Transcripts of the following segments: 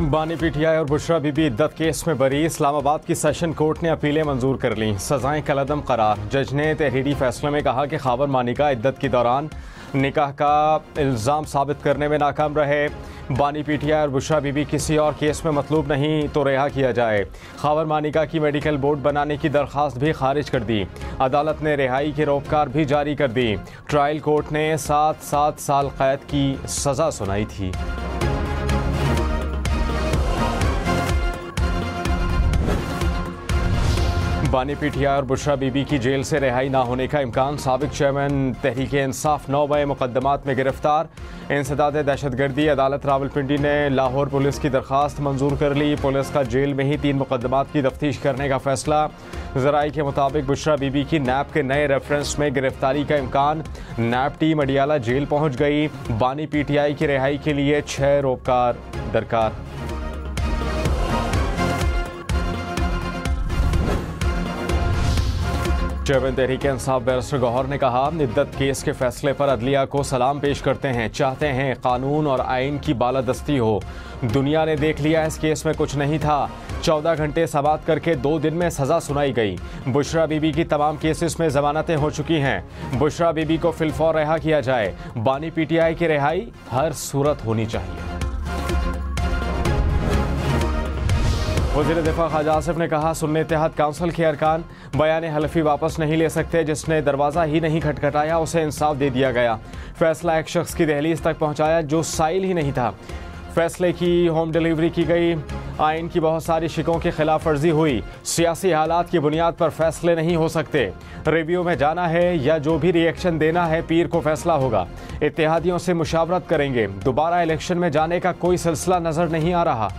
बानी पीटीआई और बुशरा बीबी इद्दत केस में बरी। इस्लामाबाद की सेशन कोर्ट ने अपीलें मंजूर कर लीं, सजाएं कलअदम करार। जज ने तहरीरी फैसले में कहा कि खावर मानिका इद्दत के दौरान निकाह का इल्ज़ाम साबित करने में नाकाम रहे। बानी पीटीआई और बुशरा बीबी किसी और केस में मतलूब नहीं तो रिहा किया जाए। खावर मानिका की मेडिकल बोर्ड बनाने की दरख्वास्त भी खारिज कर दी। अदालत ने रिहाई की रोककार भी जारी कर दी। ट्रायल कोर्ट ने 7 साल कैद की सज़ा सुनाई थी। बानी पीटीआई और बुशरा बीबी की जेल से रिहाई ना होने का इम्कान। साबिक चेयरमैन तहरीक इंसाफ 9 मुकदमात में गिरफ्तार। इंसदाद दहशतगर्दी। अदालत रावलपिंडी ने लाहौर पुलिस की दरख्वास्त मंजूर कर ली। पुलिस का जेल में ही 3 मुकदमात की तफ्तीश करने का फैसला। ज़राई के मुताबिक बुशरा बीबी की नैब के नए रेफरेंस में गिरफ्तारी का इम्कान। नैब टीम अडियाला जेल पहुँच गई। बानी पीटीआई की रिहाई के लिए 6 रोबकार दरकार। चेयरमैन तहरीक इंसाफ बैरिस्टर गौहर ने कहा, इद्दत केस के फैसले पर अदलिया को सलाम पेश करते हैं। चाहते हैं कानून और आइन की बालादस्ती हो। दुनिया ने देख लिया इस केस में कुछ नहीं था। 14 घंटे समाअत करके 2 दिन में सज़ा सुनाई गई। बुशरा बीबी की तमाम केसेस में जमानतें हो चुकी हैं। बुशरा बीबी को फिलफौर रिहा किया जाए। बानी पीटीआई की रिहाई हर सूरत होनी चाहिए। वज़ीर दिफा ख्वाजा आसिफ ने कहा, सुन्नी इत्तेहाद काउंसिल के अरकान बयान हलफी वापस नहीं ले सकते। जिसने दरवाज़ा ही नहीं खटखटाया उसे इंसाफ दे दिया गया। फैसला एक शख्स की दहलीज तक पहुँचाया जो साइल ही नहीं था। फैसले की होम डिलीवरी की गई। आइन की बहुत सारी शिकों की खिलाफ वर्जी हुई। सियासी हालात की बुनियाद पर फैसले नहीं हो सकते। रिव्यू में जाना है या जो भी रिएक्शन देना है पीर को फैसला होगा। इत्तेहादियों से मुशावरत करेंगे। दोबारा इलेक्शन में जाने का कोई सिलसिला नज़र नहीं आ रहा।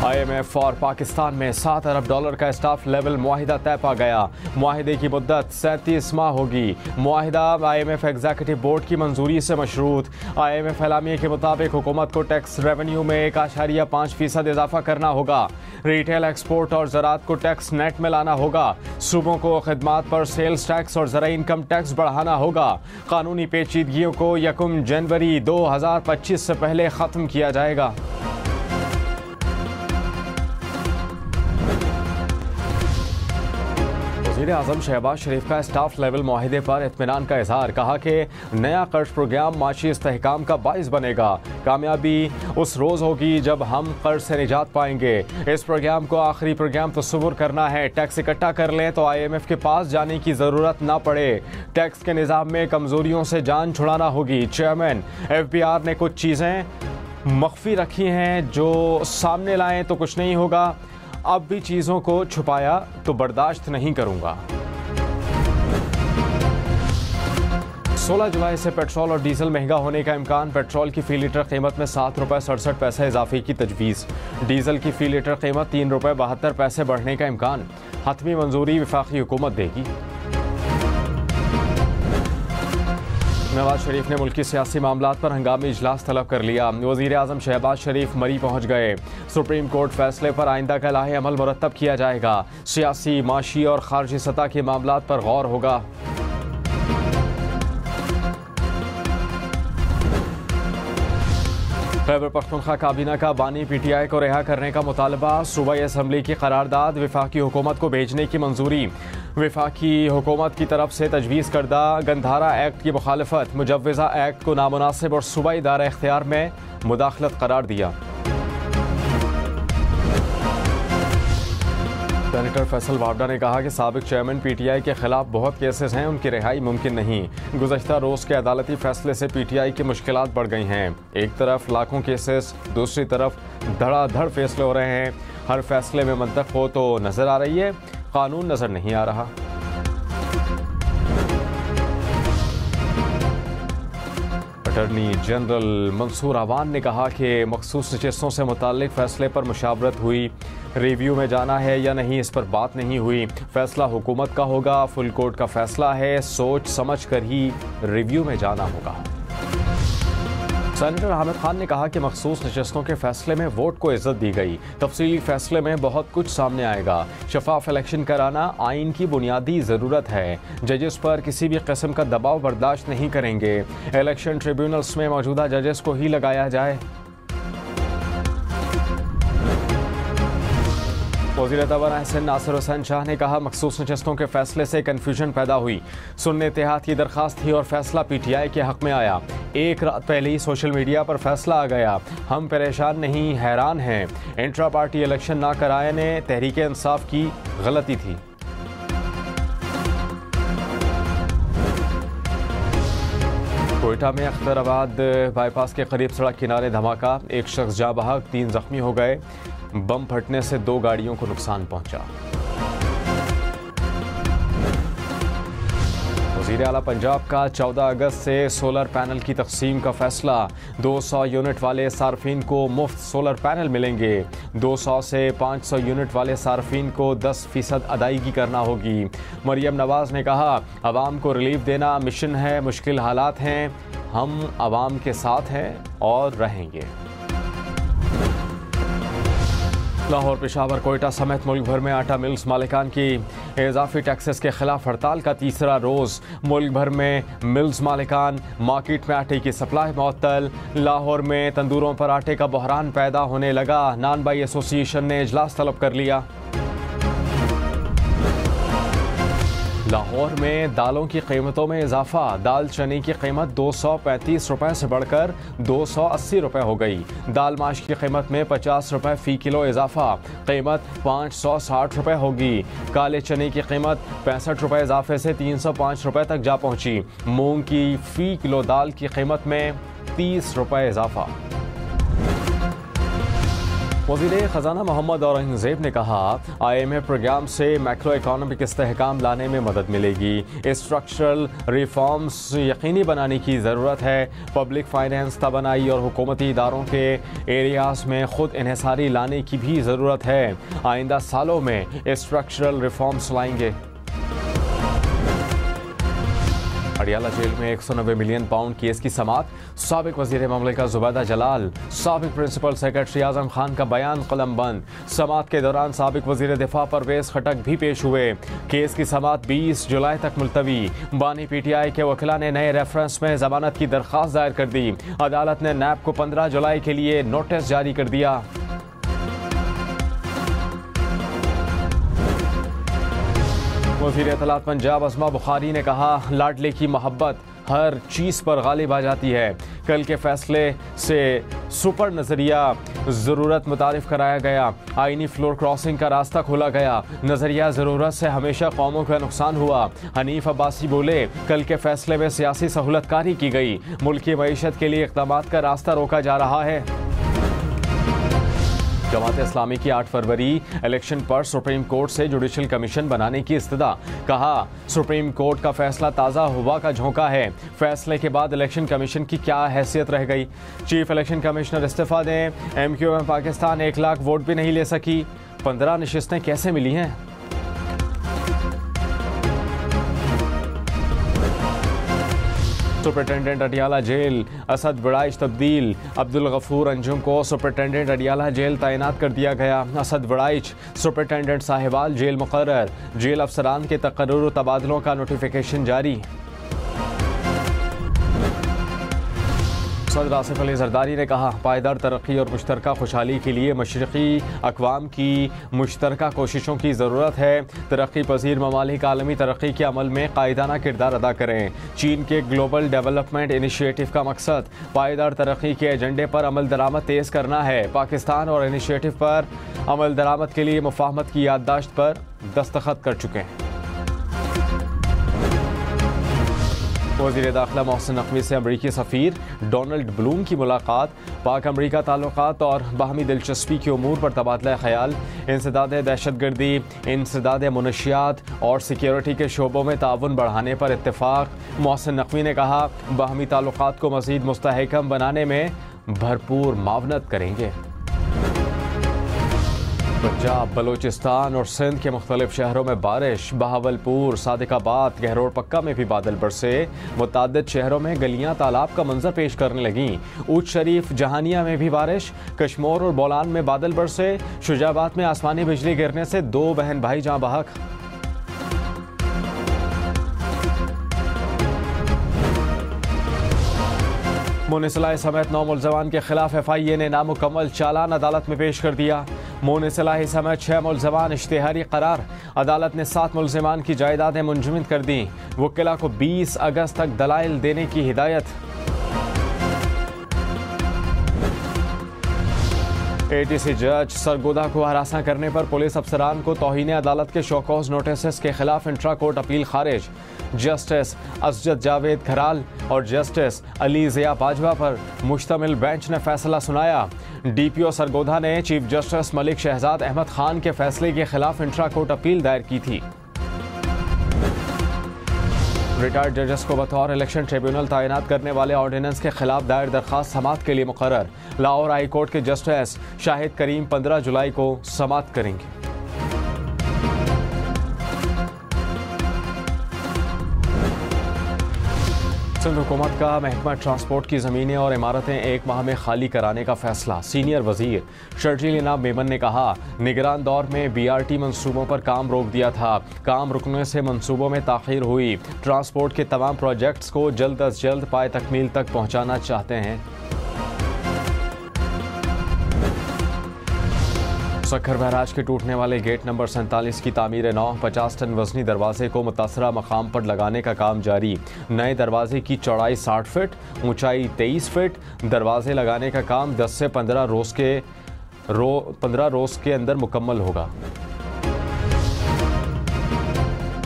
IMF और पाकिस्तान में $7 अरब का स्टाफ लेवल मुआहिदा तय पा गया। मुआहिदे की मुद्दत 37 माह होगी। मुआहिदा IMF एग्जीक्यूटिव बोर्ड की मंजूरी से मशरूत। IMF एलामिया के मुताबिक हुकूमत को टैक्स रेवेन्यू में 1.5% इजाफा करना होगा। रिटेल, एक्सपोर्ट और ज़राअत को टैक्स नेट में लाना होगा। सूबों को खिदमात पर सेल्स टैक्स और ज़राई इनकम टैक्स बढ़ाना होगा। कानूनी पेचीदगियों को 1 जनवरी 2025 से पहले ख़त्म किया जाएगा। वज़ीर आज़म शहबाज शरीफ का स्टाफ लेवल मुआहिदे पर इत्मीनान का इजहार। कहा कि नया कर्ज प्रोग्राम माशी इस्तेहकाम का बाइस बनेगा। कामयाबी उस रोज़ होगी जब हम कर्ज से निजात पाएंगे। इस प्रोग्राम को आखिरी प्रोग्राम तस्वुर करना है। टैक्स इकट्ठा कर लें तो IMF के पास जाने की ज़रूरत ना पड़े। टैक्स के निज़ाम में कमज़ोरियों से जान छुड़ाना होगी। चेयरमैन FBR ने कुछ चीज़ें मख्फी रखी हैं जो सामने लाएं तो कुछ नहीं होगा। अब भी चीज़ों को छुपाया तो बर्दाश्त नहीं करूंगा। 16 जुलाई से पेट्रोल और डीजल महंगा होने का इम्कान। पेट्रोल की फ़ी लीटर कीमत में ₹7.67 इजाफे की तजवीज़। डीजल की फ़ी लीटर कीमत ₹3.72 बढ़ने का इम्कान। हतमी मंजूरी वफाकी हुकूमत देगी। नवाज शरीफ ने मुल्की सियासी मामलात पर हंगामी इजलास तलब कर लिया। वज़ीर आज़म शहबाज शरीफ मरी पहुँच गए। सुप्रीम कोर्ट फैसले पर आइंदा का लाहे अमल मुरतब किया जाएगा। सियासी, माशी और खारजी सतह के मामलात पर गौर होगा। खैबर पख्तूनख्वा काबीना का बानी पीटीआई को रिहा करने का मुतालबा। सूबाई असम्बली की करारदाद वफाकी हुकूमत को भेजने की मंजूरी। वफाकी हुकूमत की तरफ से तजवीज़ करदा गंधारा एक्ट की मुखालफत। मुजव्वज़ा एक्ट को नामुनासिब और सूबाई दायरा इख्तियार में मुदाखलत करार दिया। सेनेटर फैसल वावडा ने कहा कि साबिक चेयरमैन PTI के खिलाफ बहुत केसेस हैं, उनकी रिहाई मुमकिन नहीं। गुज़श्ता रोज़ के अदालती फैसले से PTI की मुश्किलात बढ़ गई हैं। एक तरफ लाखों केसेस, दूसरी तरफ धड़ाधड़ फैसले हो रहे हैं। हर फैसले में मंतक हो तो नज़र आ रही है, कानून नज़र नहीं आ रहा। अटॉर्नी जनरल मंसूर अवान ने कहा कि मखसूस नशिस्तों से मुताल्लिक फैसले पर मुशावरत हुई। रिव्यू में जाना है या नहीं इस पर बात नहीं हुई। फैसला हुकूमत का होगा। फुल कोर्ट का फैसला है। सोच समझ कर ही रिव्यू में जाना होगा। सेनेटर हामिद खान ने कहा कि मखसूस नशस्तों के फैसले में वोट को इज्जत दी गई। तफसीली फैसले में बहुत कुछ सामने आएगा। शफाफ इलेक्शन कराना आइन की बुनियादी ज़रूरत है। जजेस पर किसी भी किस्म का दबाव बर्दाश्त नहीं करेंगे। इलेक्शन ट्रिब्यूनल्स में मौजूदा जजेस को ही लगाया जाए। वज़ीर तवाना नासिर हुसैन शाह ने कहा मखसूस नशस्तों के फैसले से कन्फ्यूजन पैदा हुई। सुन्नी इत्तेहाद की दरख्वास्त थी और फैसला PTI के हक में आया। एक रात पहले ही सोशल मीडिया पर फैसला आ गया। हम परेशान नहीं, हैरान हैं। इंट्रा पार्टी इलेक्शन ना कराने तहरीक इंसाफ की गलती थी। कोयटा में अख्तराबाद बाईपास के करीब सड़क किनारे धमाका, एक शख्स जाँ बहक, 3 जख्मी हो गए। बम फटने से 2 गाड़ियों को नुकसान पहुंचा। वज़ीर आला पंजाब का 14 अगस्त से सोलर पैनल की तकसीम का फैसला। 200 यूनिट वाले सार्फिन को मुफ्त सोलर पैनल मिलेंगे। 200 से 500 यूनिट वाले सार्फिन को 10% अदायगी करना होगी। मरियम नवाज ने कहा आवाम को रिलीफ देना मिशन है, मुश्किल हालात हैं, हम आवाम के साथ हैं और रहेंगे। लाहौर, पेशावर, कोयटा समेत मुल्क भर में आटा मिल्स मालिकान की इजाफी टैक्सेस के खिलाफ हड़ताल का तीसरा रोज़। मुल्क भर में मिल्स मालिकान, मार्केट में आटे की सप्लाई मुअत्तल। लाहौर में तंदूरों पर आटे का बहरान पैदा होने लगा। नान बाई एसोसिएशन ने इजलास तलब कर लिया। लाहौर में दालों की कीमतों में इजाफा। दाल चने की कीमत 235 रुपये से बढ़कर 280 रुपये हो गई। दाल माश की कीमत में 50 रुपये फ़ी किलो इजाफा, कीमत 560 रुपये होगी। काले चने की कीमत 65 रुपये इजाफे से 305 रुपये तक जा पहुंची। मूंग की फ़ी किलो दाल की कीमत में 30 रुपये इजाफा। वज़ीर ख़जाना मोहम्मद औरंगज़ेब ने कहा IMF प्रोग्राम से मैक्रो इकोनॉमिक इस्तेहकाम लाने में मदद मिलेगी। स्ट्रक्चरल रिफॉर्म्स यकीनी बनाने की ज़रूरत है। पब्लिक फाइनेंस, तवानाई और हुकूमती इदारों के एरियाज़ में ख़ुद इन्हिसारी लाने की भी ज़रूरत है। आइंदा सालों में स्ट्रक्चरल रिफॉर्म्स लाएंगे। अडियाला जेल में 190 मिलियन पाउंड केस की समाअत। साबिक वज़ीर ममलिकत ज़ुबैदा जलाल, साबिक प्रिंसिपल सेक्रेटरी आज़म खान का बयान कलम बंद। समाअत के दौरान साबिक वज़ीर दिफा परवेज़ खटक भी पेश हुए। केस की समाअत 20 जुलाई तक मुलतवी। बानी PTI के वकीला ने नए रेफरेंस में जमानत की दरख्वास्त दायर कर दी। अदालत ने नैब को 15 जुलाई के लिए नोटिस जारी कर दिया। वज़ीर इत्तलात पंजाब अज़मा बुखारी ने कहा लाडले की मोहब्बत हर चीज़ पर गालिब आ जाती है। कल के फैसले से सुपर नज़रिया ज़रूरत मुतारिफ कराया गया। आइनी फ्लोर क्रॉसिंग का रास्ता खोला गया। नज़रिया ज़रूरत से हमेशा कौमों का नुकसान हुआ। हनीफ अब्बासी बोले कल के फैसले में सियासी सहूलतकारी की गई। मुल्क की मईशत के लिए इक़दामात का रास्ता रोका जा रहा है। जमात इस्लामी की 8 फरवरी इलेक्शन पर सुप्रीम कोर्ट से जुडिशल कमीशन बनाने की इस्तदा। कहा सुप्रीम कोर्ट का फैसला ताज़ा हवा का झोंका है। फैसले के बाद इलेक्शन कमीशन की क्या हैसियत रह गई। चीफ इलेक्शन कमिश्नर इस्तीफा दें। MQM पाकिस्तान 1 लाख वोट भी नहीं ले सकी। 15 नशिस्तें कैसे मिली हैं। सुपरिटेंडेंट अडियाला जेल असद वड़ाइच तब्दील। अब्दुल गफूर अंजुम को सुपरिटेंडेंट अडियाला जेल तैनात कर दिया गया। असद वड़ाइच सुपरिटेंडेंट साहिबाल जेल मुकर्रर। जेल अफसरान के तकर्रुर तबादलों का नोटिफिकेशन जारी। सदर आसिफ अली जरदारी ने कहा पायदार तरक्की और मुश्तरका खुशहाली के लिए मशरक़ी अक़वाम की मुश्तरका कोशिशों की ज़रूरत है। तरक्की पजीर ममालिक आलमी तरक्की के अमल में कायदाना किरदार अदा करें। चीन के ग्लोबल डेवलपमेंट इनिशिएटिव का मकसद पायदार तरक्की के एजेंडे पर अमल दरामद तेज़ करना है। पाकिस्तान और इनिशिएटिव पर अमल दरामद के लिए मुफाहमत की याददाश्त पर दस्तखत कर चुके हैं। वज़ीर दाखिला मोहसिन नकवी से अमरीकी सफ़ीर डोनाल्ड ब्लूम की मुलाकात। पाक अमरीका ताल्लुकात और बाहमी दिलचस्पी के उमूर पर तबादला ख्याल। इंसदाद दहशतगर्दी, इंसदाद मुनशियात और सिक्योरिटी के शोबों में ताउन बढ़ाने पर इत्तेफाक। मोहसिन नकवी ने कहा बाहमी ताल्लुकात को मज़ीद मुस्तहकम बनाने में भरपूर मावनत करेंगे। पंजाब, बलूचिस्तान और सिंध के मुख्तलिफ शहरों में बारिश। बहावलपुर, सादिकाबाद, गहरोर पक्का में भी बादल बरसे। मुतादिद शहरों में गलियां तालाब का मंजर पेश करने लगीं। ऊट शरीफ, जहानिया में भी बारिश। कश्मोर और बोलान में बादल बरसे। शुजाबाद में आसमानी बिजली गिरने से 2 बहन भाई जाँ बहक। मोनिसलाही समेत 9 मुलजमान के खिलाफ FIA ने नामुकम्मल चालान अदालत में पेश कर दिया। मोनिसलाही समेत 6 मुलजमान इश्तिहारी करार। अदालत ने 7 मुलजमान की जायदादें मुंजमद कर दी। वकीला को 20 अगस्त तक दलाइल देने की हिदायत। ATC जज सरगोदा को हरासा करने पर पुलिस अफसरान को तौहीन अदालत के शोकॉज नोटिस के खिलाफ इंट्रा कोर्ट अपील खारिज। जस्टिस असजद जावेद खराल और जस्टिस अली ज़िया बाजवा पर मुश्तमिल बेंच ने फैसला सुनाया। DPO सरगोदा ने चीफ जस्टिस मलिक शहजाद अहमद खान के फैसले के खिलाफ इंट्रा कोर्ट अपील दायर की थी। रिटायर्ड जजेस को बतौर इलेक्शन ट्रिब्यूनल तैनात करने वाले ऑर्डिनेंस के खिलाफ दायर दरखास्त समाअत के लिए मुकर्रर। लाहौर हाई कोर्ट के जस्टिस शाहिद करीम 15 जुलाई को समाअत करेंगे। सिंध हुकूमत का महकमा ट्रांसपोर्ट की ज़मीनें और इमारतें 1 माह में खाली कराने का फैसला। सीनियर वजीर शर्जील इनाम मेमन ने कहा, निगरान दौर में BRT मंसूबों पर काम रोक दिया था। काम रुकने से मंसूबों में ताख़ीर हुई। ट्रांसपोर्ट के तमाम प्रोजेक्ट्स को जल्द अज जल्द पाए तकमील तक पहुँचाना चाहते हैं। सक्खर बैराज के टूटने वाले गेट नंबर 47 की तामीर 50 टन वजनी दरवाजे को मुतासरा मकाम पर लगाने का काम जारी। नए दरवाजे की चौड़ाई 60 फीट, ऊंचाई 23 फीट। दरवाजे लगाने का काम 10 से 15 रोज़ के अंदर मुकम्मल होगा।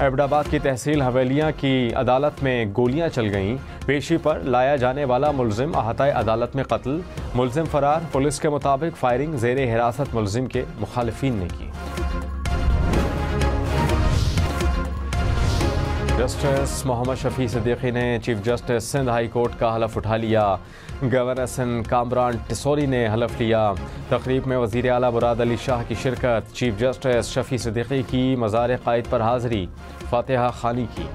एबटाबाद की तहसील हवेलियां की अदालत में गोलियां चल गईं। पेशी पर लाया जाने वाला मुलजिम अहाता अदालत में कत्ल। मुलजिम फरार। पुलिस के मुताबिक फायरिंग ज़ेरे हिरासत मुलजिम के मुखालिफिन ने की। जस्टिस मोहम्मद शफी सिद्दीकी ने chief justice Sindh high court का हलफ उठा लिया। गवर्नर सिंध कामरान टिसोरी ने हलफ लिया। तकरीब में वज़ीर आला मुराद अली शाह की शिरकत। चीफ जस्टिस शफी सिद्दीकी की मज़ार क़ायद पर हाज़री। फातिहा खानी की।